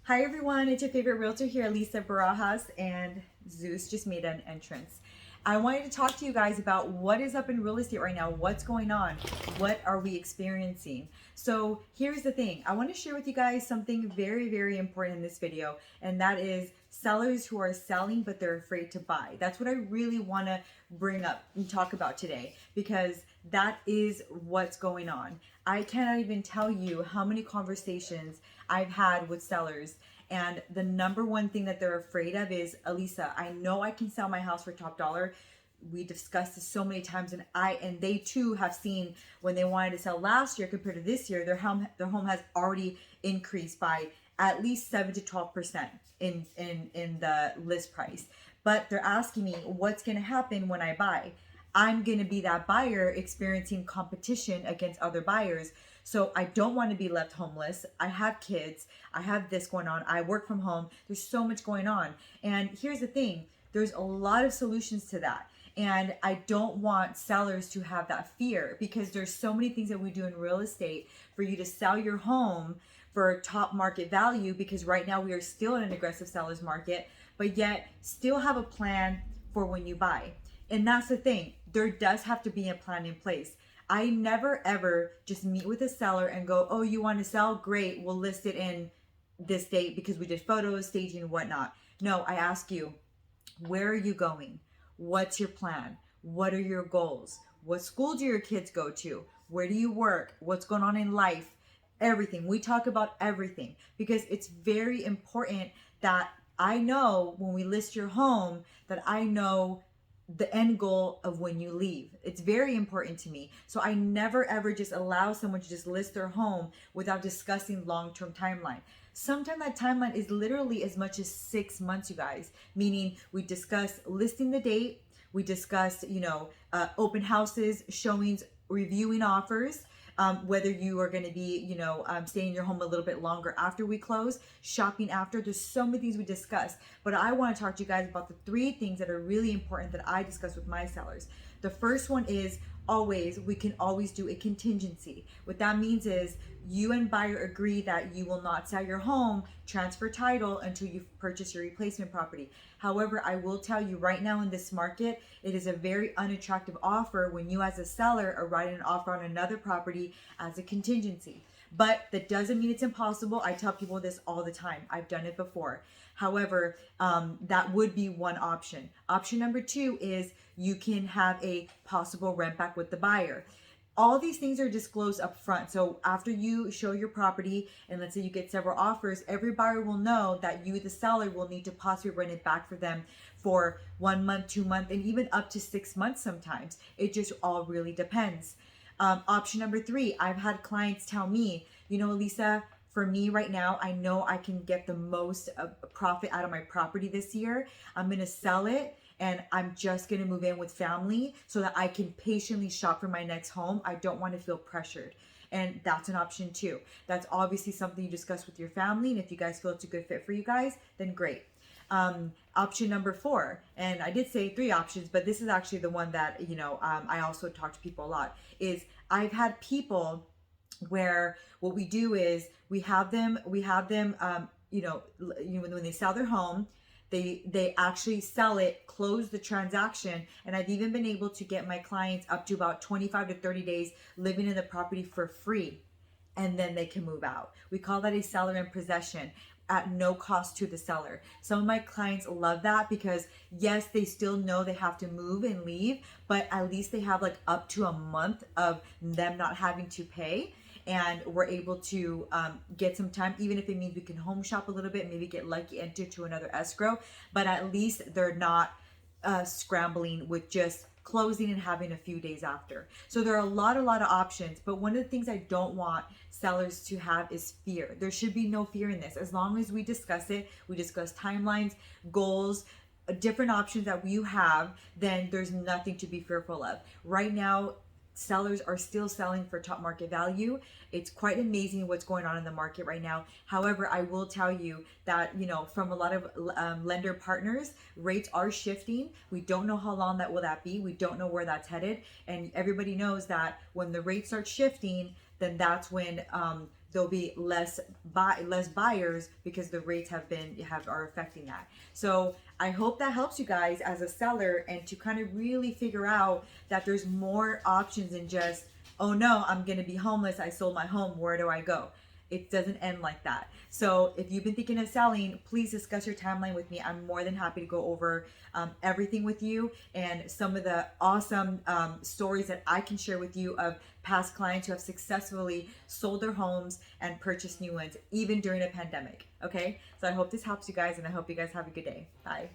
Hi everyone, it's your favorite realtor here, Alyssa Barajas, and Zeus just made an entrance. I wanted to talk to you guys about what is up in real estate right now, what's going on, what are we experiencing. So here's the thing, I want to share with you guys something very, very important in this video, and that is sellers who are selling but they're afraid to buy. That's what I really want to bring up and talk about today, because that is what's going on. I cannot even tell you how many conversations I've had with sellers, and the number one thing that they're afraid of is, Alyssa, I know I can sell my house for top dollar. We discussed this so many times, and they too have seen when they wanted to sell last year compared to this year, their home has already increased by at least 7 to 12% in the list price. But they're asking me what's going to happen when I buy. I'm going to be that buyer experiencing competition against other buyers. So I don't want to be left homeless. I have kids. I have this going on. I work from home. There's so much going on. And here's the thing, there's a lot of solutions to that. And I don't want sellers to have that fear, because there's so many things that we do in real estate for you to sell your home for top market value, because right now we are still in an aggressive seller's market, but yet still have a plan for when you buy. And that's the thing, there does have to be a plan in place. I never ever just meet with a seller and go, oh, you want to sell? Great, we'll list it in this date because we did photos, staging, and whatnot. No, I ask you, where are you going? What's your plan? What are your goals? What school do your kids go to? Where do you work? What's going on in life? Everything. We talk about everything, because it's very important that I know when we list your home that I know the end goal of when you leave. It's very important to me. So I never ever just allow someone to just list their home without discussing long-term timeline. Sometimes that timeline is literally as much as 6 months, you guys, meaning we discuss listing the date, we discuss, open houses, showings, reviewing offers, whether you are going to be, staying in your home a little bit longer after we close, shopping after. There's so many things we discuss, but I want to talk to you guys about the 3 things that are really important that I discuss with my sellers. The first one is we can always do a contingency. What that means is you and buyer agree that you will not sell your home, transfer title until you purchase your replacement property. However, I will tell you right now in this market, it is a very unattractive offer when you as a seller are writing an offer on another property as a contingency. But that doesn't mean it's impossible. I tell people this all the time. I've done it before. However, that would be one option. Option number 2 is you can have a possible rent back with the buyer. All these things are disclosed up front. So after you show your property, and let's say you get several offers, every buyer will know that you, the seller, will need to possibly rent it back for them for 1 month, 2 months, and even up to 6 months sometimes. It just all really depends. Option number 3, I've had clients tell me, Lisa, for me right now, I know I can get the most profit out of my property this year. I'm going to sell it, and I'm just going to move in with family so that I can patiently shop for my next home. I don't want to feel pressured. And that's an option too. That's obviously something you discuss with your family. And if you guys feel it's a good fit for you guys, then great. Option number 4, and I did say 3 options, but this is actually the one that, I also talk to people a lot, is I've had people where what we do is we have them, when they sell their home, they actually sell it, close the transaction, and I've even been able to get my clients up to about 25 to 30 days living in the property for free, and then they can move out. We call that a seller in possession at no cost to the seller. Some of my clients love that because yes, they still know they have to move and leave, but at least they have like up to a month of them not having to pay. And we're able to get some time, even if it means we can home shop a little bit, maybe get lucky, enter to another escrow, but at least they're not scrambling with just closing and having a few days after. So there are a lot of options, but one of the things I don't want sellers to have is fear. There should be no fear in this. As long as we discuss it, we discuss timelines, goals, different options that you have, then there's nothing to be fearful of. Right now, sellers are still selling for top market value. It's quite amazing what's going on in the market right now. However, I will tell you that, from a lot of lender partners, rates are shifting. We don't know how long that will be. We don't know where that's headed. And everybody knows that when the rates start shifting, then that's when there'll be less buyers because the rates are affecting that. So I hope that helps you guys as a seller, and to kind of really figure out that there's more options than just, oh no, I'm gonna be homeless, I sold my home, where do I go? It doesn't end like that. So if you've been thinking of selling, please discuss your timeline with me. I'm more than happy to go over everything with you, and some of the awesome stories that I can share with you of past clients who have successfully sold their homes and purchased new ones, even during a pandemic. Okay, so I hope this helps you guys, and I hope you guys have a good day. Bye.